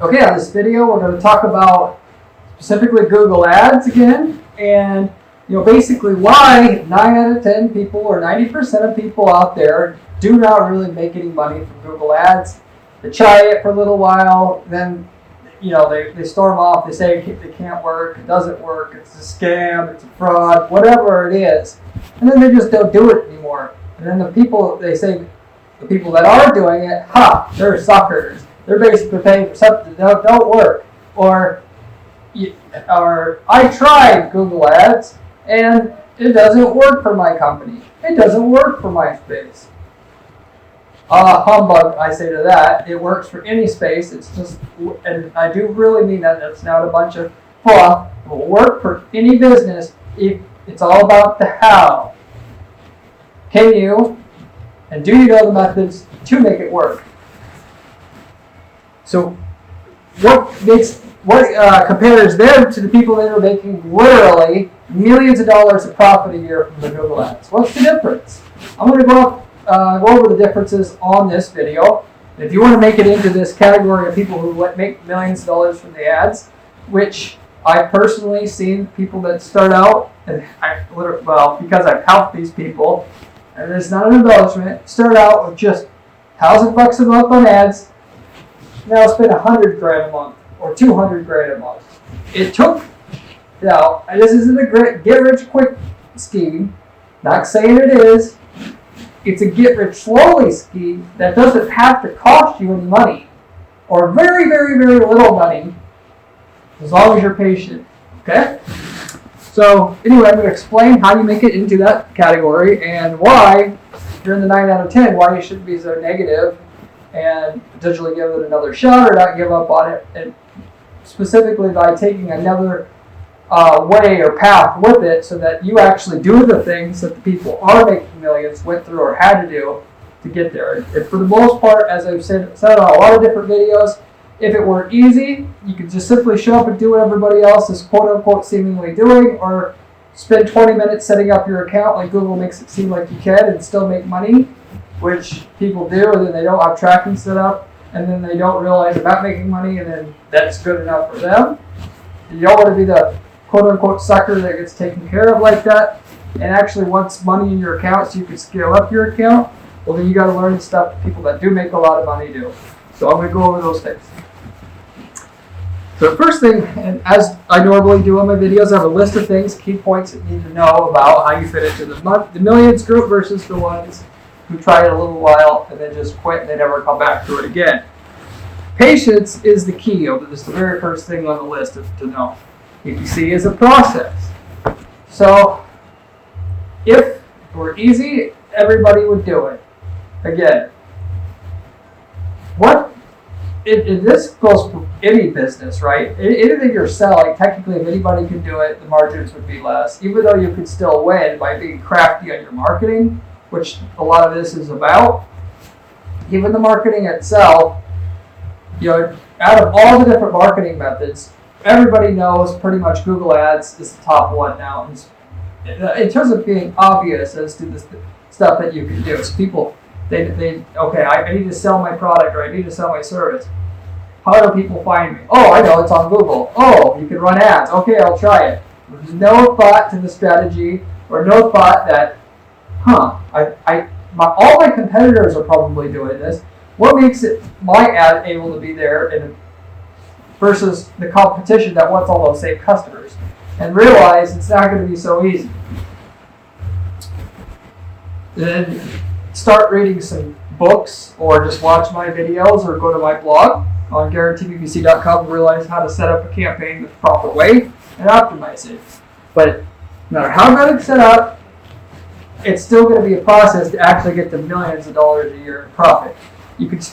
Okay, on this video, we're going to talk about specifically Google Ads again, and basically why 9 out of 10 people or 90% of people out there do not really make any money from Google Ads. They try it for a little while, then they storm off, they say it can't work, it doesn't work, it's a scam, it's a fraud, whatever it is, and then they just don't do it anymore. And then the people that are doing it, they're suckers. They're basically paying for something that don't work. Or I tried Google Ads and it doesn't work for my company. It doesn't work for my space. Humbug, I say to that. It works for any space. It's just, and I do really mean that. That's not a bunch of fluff. It will work for any business if it's all about the how. Can you and do you know the methods to make it work? So what compares them to the people that are making literally millions of dollars of profit a year from the Google Ads? What's the difference? I'm going to go over the differences on this video. And if you want to make it into this category of people who make millions of dollars from the ads, which I've personally seen people that start out, and because I've helped these people, and it's not an embellishment, start out with just $1,000 a month on ads, now spend $100,000 a month or $200,000 a month. It took, this isn't a great get-rich-quick scheme. Not saying it is. It's a get-rich-slowly scheme that doesn't have to cost you any money, or very, very, very little money, as long as you're patient. Okay? So anyway, I'm going to explain how you make it into that category and why, if you're in the 9 out of 10, why you shouldn't be so negative and potentially give it another shot or not give up on it, and specifically by taking another way or path with it so that you actually do the things that the people are making millions went through or had to do to get there. And for the most part, as I've said on a lot of different videos, if it were easy, you could just simply show up and do what everybody else is quote-unquote seemingly doing, or spend 20 minutes setting up your account like Google makes it seem like you can and still make money, which people do, and then they don't have tracking set up, and then they don't realize about making money, and then that's good enough for them. You don't want to be the quote-unquote sucker that gets taken care of like that, and actually wants money in your account so you can scale up your account. Well, then you got to learn the stuff that people that do make a lot of money do. So I'm going to go over those things. So the first thing, and as I normally do on my videos, I have a list of things, key points that you need to know about how you fit into the millions group versus the ones who try it a little while and then just quit and they never come back to it again. Patience is the key. This is the very first thing on the list to know. PPC is a process. So if it were easy, everybody would do it. Again, this goes for any business, right? Anything you're selling, technically, if anybody can do it, the margins would be less, even though you could still win by being crafty on your marketing, which a lot of this is about. Even the marketing itself, out of all the different marketing methods, everybody knows pretty much Google Ads is the top one now. In terms of being obvious as to the stuff that you can do. So people, I need to sell my product or I need to sell my service. How do people find me? Oh, I know, it's on Google. Oh, you can run ads. Okay, I'll try it. There's no thought to the strategy or no thought that, all my competitors are probably doing this. What makes my ad able to be there versus the competition that wants all those same customers? And realize it's not going to be so easy. Then start reading some books or just watch my videos or go to my blog on guaranteeppc.com and realize how to set up a campaign the proper way and optimize it. But no matter how good it's set up, it's still going to be a process to actually get to millions of dollars a year in profit. You could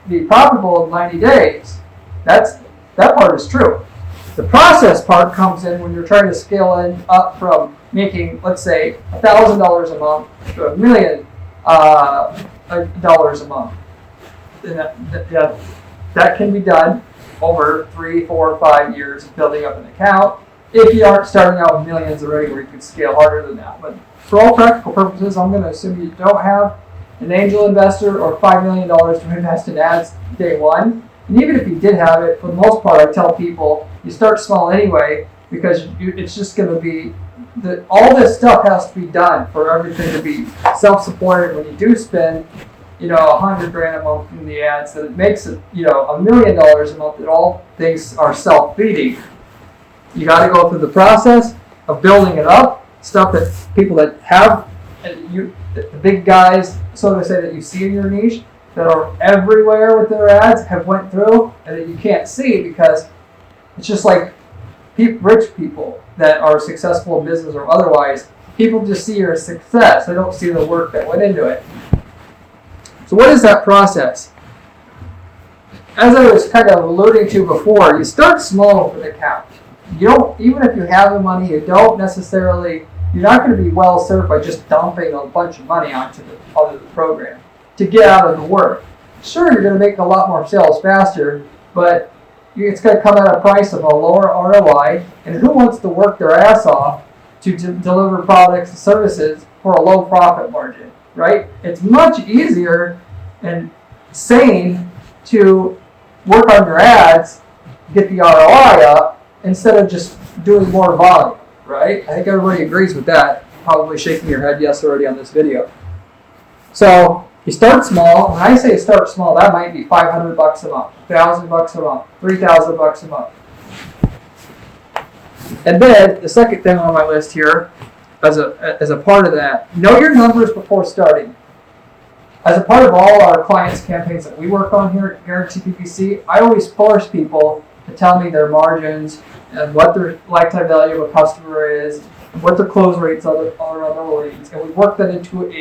be profitable in 90 days. That part is true. The process part comes in when you're trying to scale up from making, let's say, $1,000 a month to $1 million dollars a month. And that can be done over 3, 4, 5 years of building up an account if you aren't starting out with millions already where you could scale harder than that. But for all practical purposes, I'm going to assume you don't have an angel investor or $5 million to invest in ads day one. And even if you did have it, for the most part, I tell people you start small anyway, because it's just going to be all this stuff has to be done for everything to be self-supported. When you do spend, $100,000 a month in the ads, that it makes it, $1 million a month. That all things are self-feeding. You got to go through the process of building it up. Stuff that people that have the big guys, so to say, that you see in your niche, that are everywhere with their ads, have went through, and that you can't see because it's just like rich people that are successful in business or otherwise. People just see your success. They don't see the work that went into it. So what is that process? As I was kind of alluding to before, you start small with an account. You don't, even if you have the money, you're not going to be well served by just dumping a bunch of money onto the program to get out of the work. Sure, you're going to make a lot more sales faster, but it's going to come at a price of a lower ROI. And who wants to work their ass off to deliver products and services for a low profit margin, right? It's much easier and sane to work on your ads, get the ROI up, instead of just doing more volume, right? I think everybody agrees with that. Probably shaking your head yes already on this video. So you start small. When I say start small, that might be $500 a month, $1,000 a month, $3,000 a month. And then the second thing on my list here, as a part of that, know your numbers before starting. As a part of all our clients' campaigns that we work on here at Guarantee PPC, I always force people to tell me their margins and what their lifetime value of a customer is, and what their close rates are on their leads. And we work that into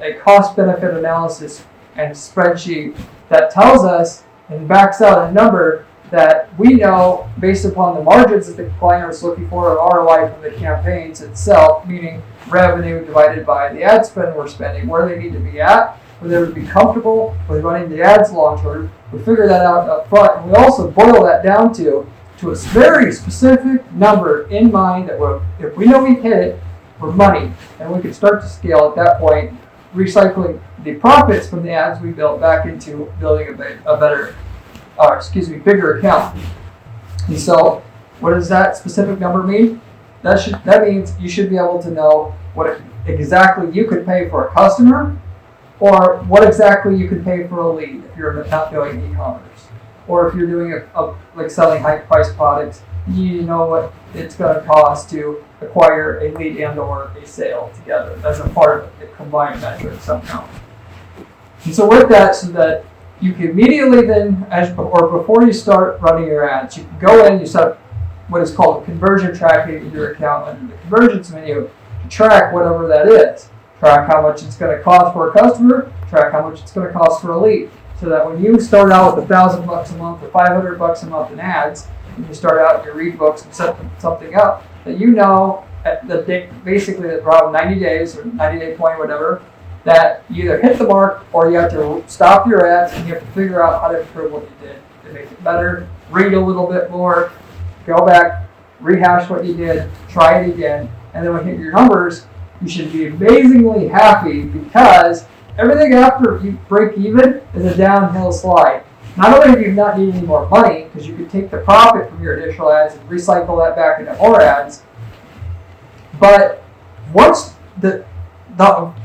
a cost-benefit analysis and spreadsheet that tells us and backs out a number that we know based upon the margins that the client is looking for, or ROI from the campaigns itself, meaning revenue divided by the ad spend we're spending, where they need to be at, where they would be comfortable with running the ads long term. We figure that out up front, and we also boil that down to a very specific number in mind that if we know we hit it, we're money, and we can start to scale at that point, recycling the profits from the ads we built back into building bigger account. And so, what does that specific number mean? That means you should be able to know what exactly you could pay for a customer, or what exactly you could pay for a lead if you're not doing e-commerce, or if you're doing like selling high-priced products. You know what it's going to cost to acquire a lead and/or a sale together as a part of a combined metric somehow. And so with that, so that you can immediately then, before you start running your ads, you can go in, you set up what is called conversion tracking in your account under the conversions menu to track whatever that is. Track how much it's going to cost for a customer, track how much it's going to cost for a lead. So that when you start out with $1,000 a month or $500 a month in ads, and you start out your read books and set something up, that you know at the day, basically around 90 days or 90-day point, whatever, that you either hit the mark or you have to stop your ads and you have to figure out how to improve what you did to make it better, read a little bit more, go back, rehash what you did, try it again, and then when you hit your numbers, you should be amazingly happy because everything after you break even is a downhill slide. Not only do you not need any more money, because you could take the profit from your initial ads and recycle that back into more ads, but once the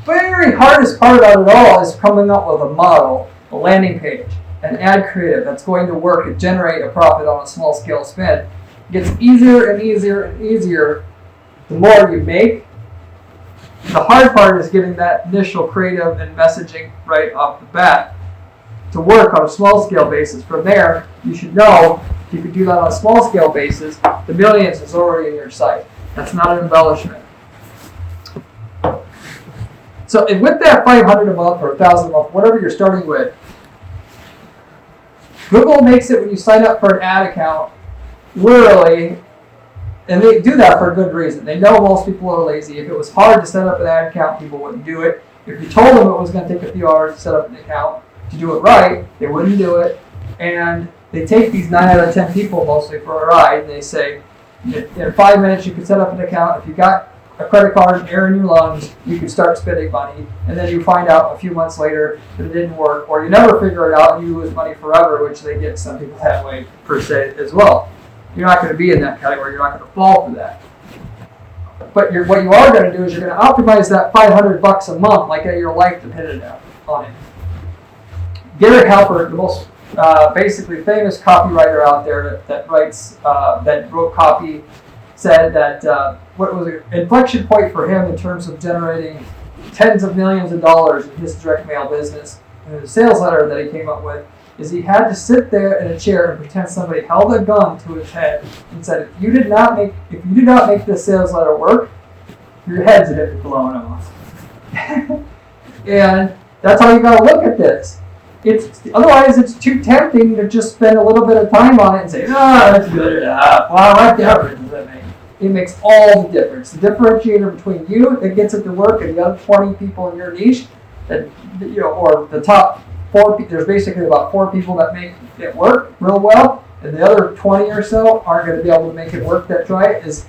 very hardest part about it all is coming up with a model, a landing page, an ad creative that's going to work and generate a profit on a small scale spend. It gets easier and easier and easier the more you make. The hard part is getting that initial creative and messaging right off the bat to work on a small scale basis. From there, you should know if you could do that on a small scale basis, the millions is already in your sight. That's not an embellishment. So and with that $500 a month or $1,000 a month, whatever you're starting with, Google makes it when you sign up for an ad account, literally, and they do that for a good reason. They know most people are lazy. If it was hard to set up an ad account, people wouldn't do it. If you told them it was going to take a few hours to set up an account to do it right, they wouldn't do it. And they take these 9 out of 10 people mostly for a ride, and they say, in 5 minutes you can set up an account. If a credit card, air in your lungs, you can start spending money, and then you find out a few months later that it didn't work, or you never figure it out and you lose money forever, which they get some people that way per se as well. You're not going to be in that category. You're not going to fall for that. But what you are going to do is you're going to optimize that $500 a month, like your life depended on it. Gary Halpert, the most basically famous copywriter out there that wrote copy, said that what was an inflection point for him in terms of generating tens of millions of dollars in his direct mail business and the sales letter that he came up with is he had to sit there in a chair and pretend somebody held a gun to his head and said, if you do not make this sales letter work, your head's going to be blown off. And that's how you got to look at this. Otherwise, it's too tempting to just spend a little bit of time on it and say, that's good enough. Well, what difference does it make? It makes all the difference. The differentiator between you that gets it to work and the other 20 people in your niche, or the top 4 people, there's basically about 4 people that make it work real well, and the other 20 or so aren't going to be able to make it work that try it, is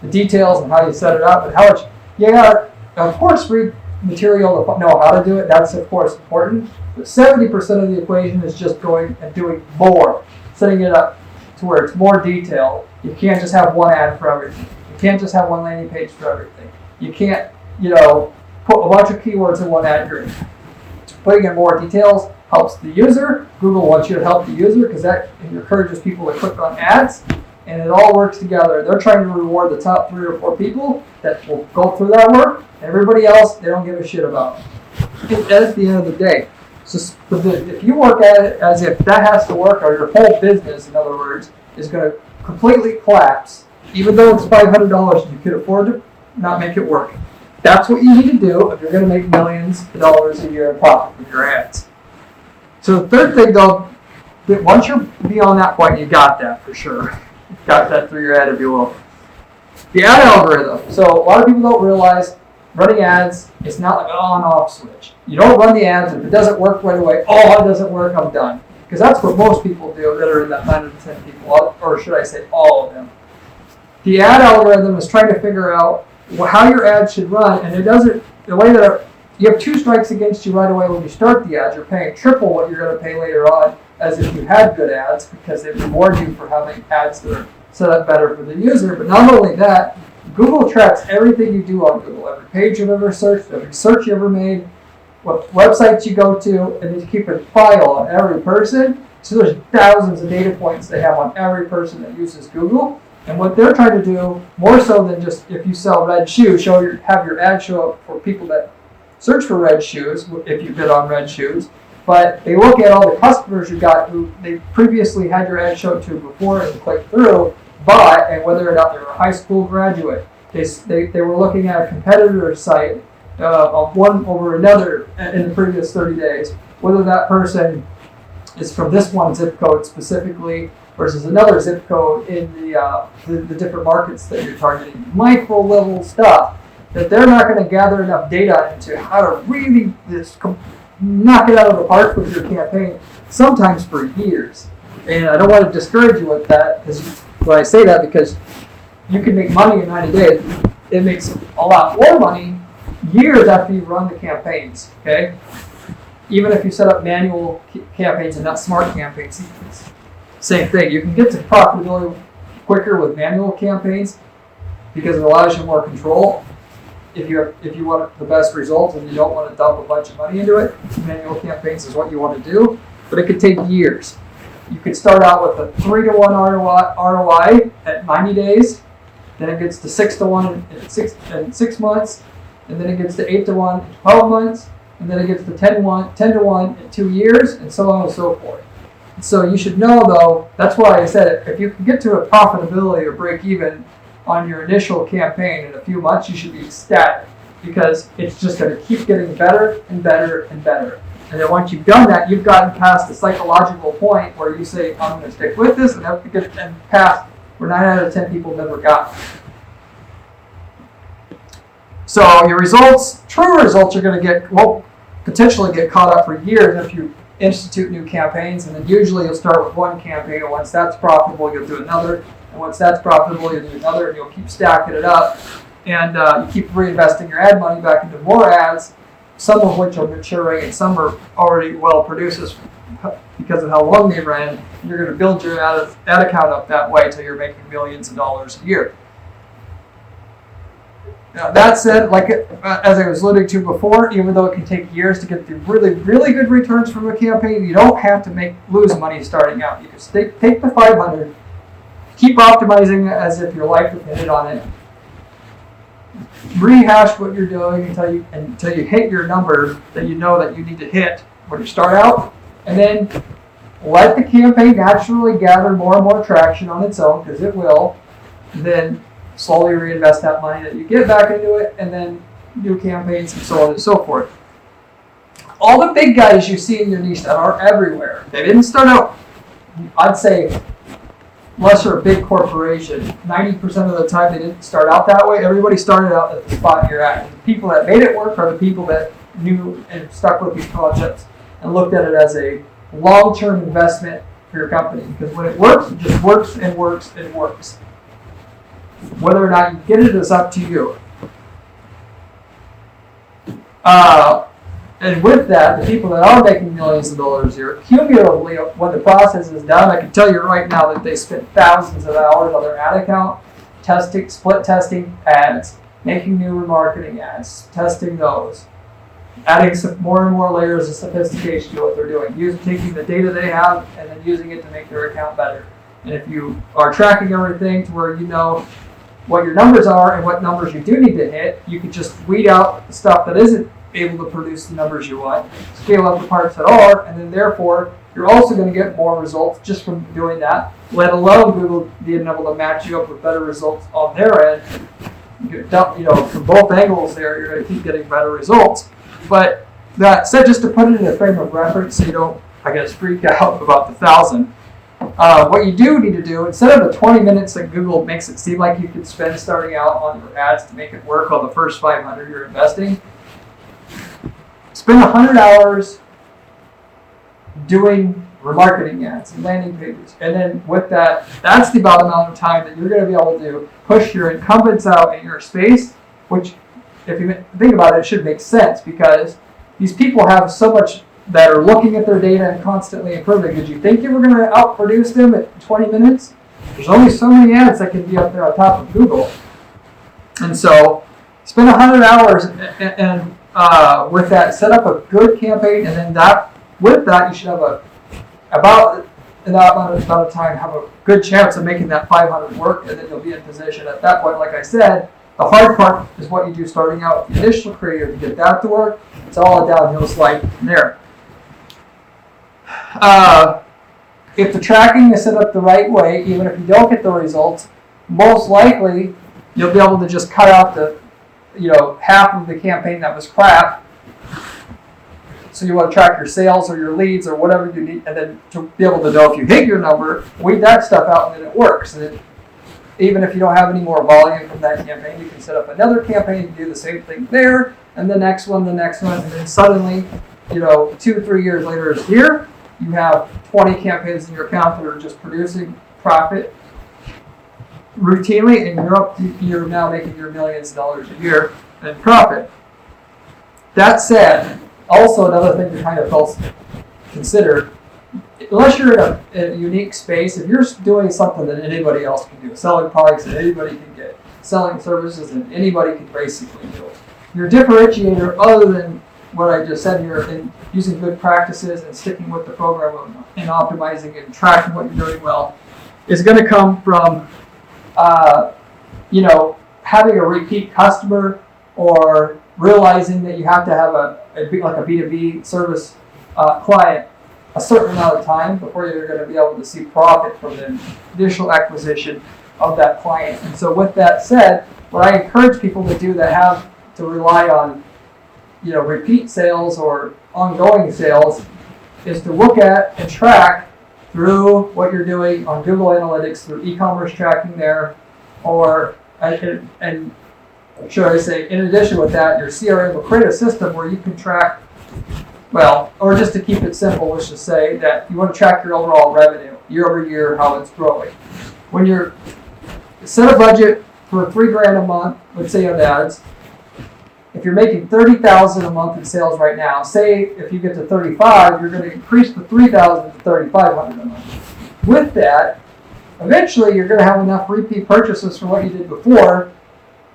the details and how you set it up and how much. You got to, of course, read material to know how to do it. That's, of course, important. But 70% of the equation is just going and doing more, setting it up to where it's more detailed. You can't just have one ad for everything. You can't just have one landing page for everything. You can't, put a bunch of keywords in one ad group. Putting in more details helps the user. Google wants you to help the user because that encourages people to click on ads, and it all works together. They're trying to reward the top 3 or 4 people that will go through that work. Everybody else, they don't give a shit about. At the end of the day. So if you work at it as if that has to work, or your whole business, in other words, is going to completely collapse, even though it's $500 and you could afford to not make it work. That's what you need to do if you're going to make millions of dollars a year in profit with your ads. So the third thing, though, that once you're beyond that point, you got that for sure. You got that through your ad, if you will. The ad algorithm. So a lot of people don't realize running ads is not like an on-off switch. You don't run the ads, and if it doesn't work right away, it doesn't work, I'm done. Because that's what most people do that are in that 9 to 10 people, or should I say all of them. The ad algorithm is trying to figure out how your ad should run, and it doesn't, the way that you have 2 strikes against you right away when you start the ads. You're paying triple what you're going to pay later on as if you had good ads, because they reward you for having ads that are set up better for the user. But not only that, Google tracks everything you do on Google, every page you've ever searched, every search you ever made, what websites you go to, and they keep a file on every person. So there's thousands of data points they have on every person that uses Google. And what they're trying to do, more so than just if you sell red shoes, have your ad show up for people that search for red shoes, if you bid on red shoes. But they look at all the customers you got who they previously had your ad show to before and clicked through, and whether or not they were a high school graduate. They were looking at a competitor's site of one over another in the previous 30 days, whether that person is from this one zip code specifically versus another zip code in the different markets that you're targeting. Micro level stuff that they're not going to gather enough data into how to really knock it out of the park with your campaign, sometimes for years. And I don't want to discourage you with that, because when I say that, because you can make money in 90 days. It makes a lot more money years after you run the campaigns, okay? Even if you set up manual campaigns and not smart campaigns, same thing. You can get to profitability quicker with manual campaigns because it allows you more control. If you want the best results and you don't want to dump a bunch of money into it, manual campaigns is what you want to do, but it could take years. You could start out with a 3-to-1 ROI at 90 days, then it gets to 6-to-1 in 6 months, and then it gets to 8-to-1 in 12 months, and then it gets to 10-to-1 in 2 years, and so on and so forth. So you should know, though, that's why I said if you can get to a profitability or break even on your initial campaign in a few months, you should be ecstatic, because it's just going to keep getting better and better and better. And then once you've done that, you've gotten past the psychological point where you say, I'm going to stick with this, and have to get past where 9 out of 10 people never got. So your results, true results, are going to potentially get caught up for years if you institute new campaigns. And then usually you'll start with one campaign, and once that's profitable, you'll do another. And once that's profitable, you'll do another, and you'll keep stacking it up. and you keep reinvesting your ad money back into more ads, some of which are maturing and some are already well produced because of how long they ran. You're going to build your ad account up that way until you're making millions of dollars a year. Now, that said, like as I was alluding to before, even though it can take years to get the really, really good returns from a campaign, you don't have to lose money starting out. You can take the 500, keep optimizing it as if your life depended on it, rehash what you're doing until you hit your number that you know that you need to hit when you start out, and then let the campaign naturally gather more and more traction on its own, because it will. Then slowly reinvest that money that you get back into it, and then new campaigns and so on and so forth. All the big guys you see in your niche that are everywhere, they didn't start out, I'd say, unless you're a big corporation, 90% of the time they didn't start out that way. Everybody started out at the spot you're at. The people that made it work are the people that knew and stuck with these concepts and looked at it as a long-term investment for your company. Because when it works, it just works and works and works. Whether or not you get it is up to you. And with that, the people that are making millions of dollars a year, cumulatively, when the process is done, I can tell you right now that they spent thousands of hours on their ad account, split testing ads, making new remarketing ads, testing those, adding some more and more layers of sophistication to what they're doing, taking the data they have and then using it to make their account better. And if you are tracking everything to where you know what your numbers are and what numbers you do need to hit, you can just weed out the stuff that isn't able to produce the numbers you want, scale up the parts that are, and then therefore you're also going to get more results just from doing that, let alone Google being able to match you up with better results on their end. From both angles there, you're going to keep getting better results. But that said, just to put it in a frame of reference so you don't, freak out about the 1,000, what you do need to do, instead of the 20 minutes that Google makes it seem like you could spend starting out on your ads to make it work on the first 500 you're investing, spend 100 hours doing remarketing ads and landing pages. And then with that, that's the amount of time that you're going to be able to push your incumbents out in your space, which, if you think about it, it should make sense because these people have so much that are looking at their data and constantly improving. Did you think you were going to outproduce them at 20 minutes? There's only so many ads that can be up there on top of Google. And so spend 100 hours and with that, set up a good campaign, and then with that, you should have about that amount of time, have a good chance of making that 500 work, and then you'll be in position at that point. Like I said, the hard part is what you do starting out with the initial creative to get that to work. It's all a downhill slide from there. If the tracking is set up the right way, even if you don't get the results, most likely you'll be able to just cut out half of the campaign that was crap. So you want to track your sales or your leads or whatever you need, and then to be able to know if you hit your number, weed that stuff out, and then it works. And even if you don't have any more volume from that campaign, you can set up another campaign and do the same thing there, and the next one, and then suddenly, 2-3 years later is here. You have 20 campaigns in your account that are just producing profit routinely, and you're now making your millions of dollars a year in profit. That said, also another thing to kind of consider, unless you're in a unique space, if you're doing something that anybody else can do, selling products that anybody can get, selling services that anybody can basically do, your differentiator, other than what I just said here, in using good practices and sticking with the program and optimizing and tracking what you're doing well, is going to come from having a repeat customer, or realizing that you have to have a B2B service client a certain amount of time before you're going to be able to see profit from the initial acquisition of that client. And so with that said, what I encourage people to do that have to rely on repeat sales or ongoing sales is to look at and track through what you're doing on Google Analytics, through e-commerce tracking there, and should I say, in addition with that, your CRM will create a system where you can track, or just to keep it simple, let's just say that you want to track your overall revenue year over year, how it's growing. When you're set a budget for $3,000 a month, let's say on ads, if you're making $30,000 a month in sales right now, say if you get to 35, you're going to increase the $3,000 to $3,500 a month. With that, eventually you're going to have enough repeat purchases from what you did before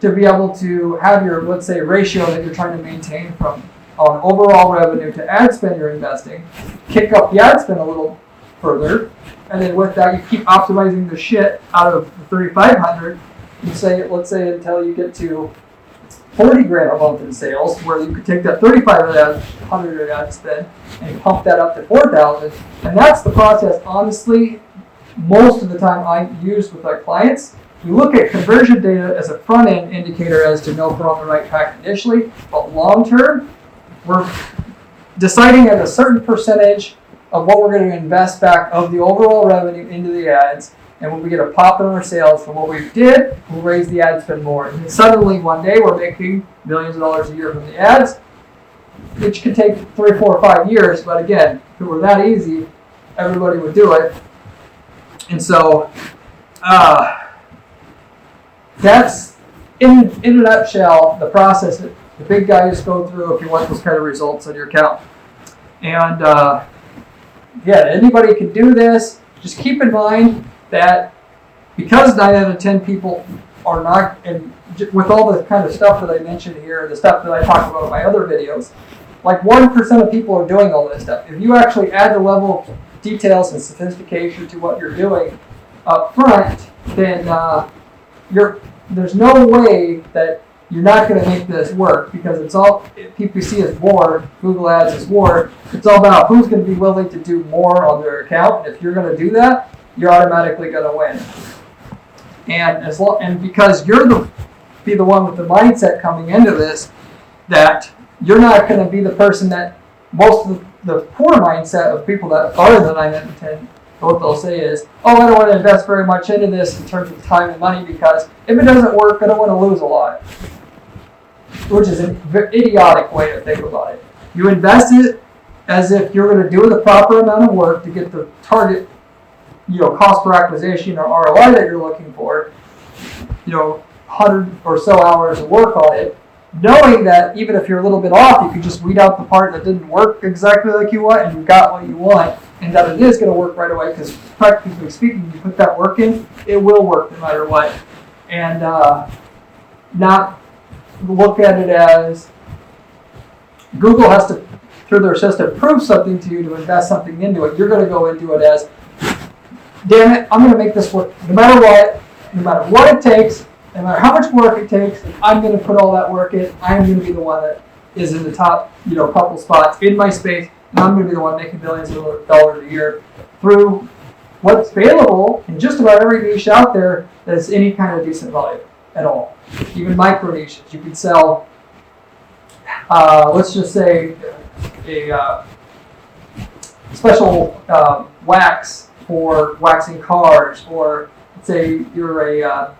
to be able to have your, let's say, ratio that you're trying to maintain from on overall revenue to ad spend you're investing, kick up the ad spend a little further, and then with that you keep optimizing the shit out of the $3,500, and say, let's say until you get to $40,000 a month in sales, where you could take that $3,500 ad spend and pump that up to $4,000, and that's the process. Honestly, most of the time I use with our clients. We look at conversion data as a front end indicator as to know if we're on the right track initially, but long term, we're deciding at a certain percentage of what we're going to invest back of the overall revenue into the ads. And when we get a pop in our sales from what we did, we'll raise the ad spend more. And suddenly one day we're making millions of dollars a year from the ads, which could take 3, 4, 5 years. But again, if it were that easy, everybody would do it. And so that's, in a nutshell, the process that the big guys go through if you want those kind of results on your account. And yeah, anybody can do this. Just keep in mind that because 9 out of 10 people are not, and with all the kind of stuff that I mentioned here, the stuff that I talk about in my other videos, like 1% of people are doing all this stuff. If you actually add the level of details and sophistication to what you're doing up front, then there's no way that you're not going to make this work, because it's all, PPC is war, Google Ads is war. It's all about who's going to be willing to do more on their account. If you're going to do that, you're automatically going to win. And because you're be the one with the mindset coming into this, that you're not going to be the person that most of the poor mindset of people that are in the 9 out of 10, what they'll say is, oh, I don't want to invest very much into this in terms of time and money, because if it doesn't work, I don't want to lose a lot. Which is an idiotic way to think about it. You invest it as if you're going to do the proper amount of work to get the target, cost per acquisition or ROI that you're looking for, 100 or so hours of work on it, knowing that even if you're a little bit off, you can just weed out the part that didn't work exactly like you want, and you got what you want, and that it is going to work right away, because practically speaking, you put that work in, it will work no matter what. And not look at it as Google has to, through their system, prove something to you to invest something into it. You're going to go into it as, damn it, I'm going to make this work no matter what it takes, no matter how much work it takes, I'm going to put all that work in. I'm going to be the one that is in the top, couple spots in my space, and I'm going to be the one making billions of dollars a year through what's available in just about every niche out there that's any kind of decent value at all. Even micro niches. You could sell, let's just say, a special wax for waxing cars, or let's say you're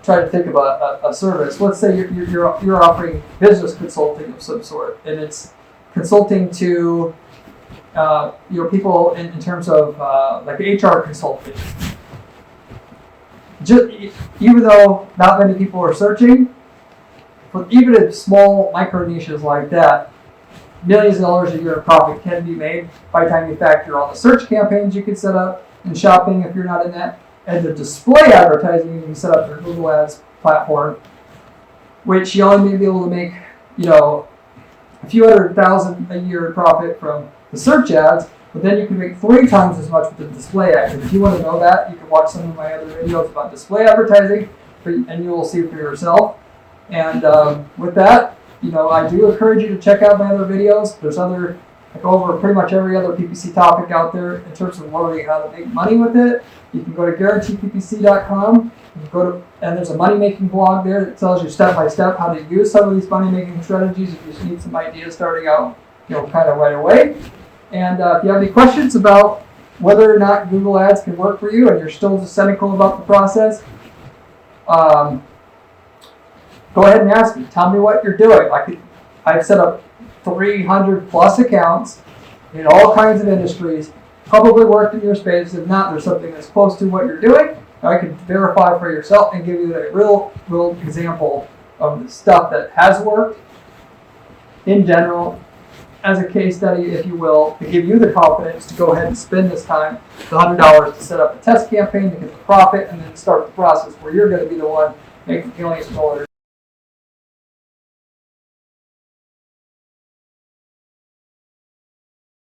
try to think of a service. Let's say you're offering business consulting of some sort, and it's consulting to people in terms of like HR consulting. Even though not many people are searching, but even in small micro niches like that, millions of dollars a year of profit can be made by the time you factor all the search campaigns you can set up, and shopping if you're not in that, and the display advertising you can set up your Google Ads platform, which you only may be able to make, a few $100,000 a year profit from the search ads, but then you can make 3 times as much with the display ads. And if you want to know that, you can watch some of my other videos about display advertising, and you will see for yourself. And with that, I do encourage you to check out my other videos. There's I go over pretty much every other PPC topic out there in terms of learning how to make money with it. You can go to guaranteeppc.com. And there's a money-making blog there that tells you step-by-step how to use some of these money-making strategies if you just need some ideas starting out, kind of right away. And if you have any questions about whether or not Google Ads can work for you and you're still just cynical about the process, go ahead and ask me. Tell me what you're doing. I've set up 300 plus accounts in all kinds of industries. Probably worked in your space. If not, there's something that's close to what you're doing. I could verify for yourself and give you a real example of the stuff that has worked in general, as a case study, if you will, to give you the confidence to go ahead and spend this time, the $100 to set up a test campaign to get the profit, and then start the process where you're going to be the one making millions of dollars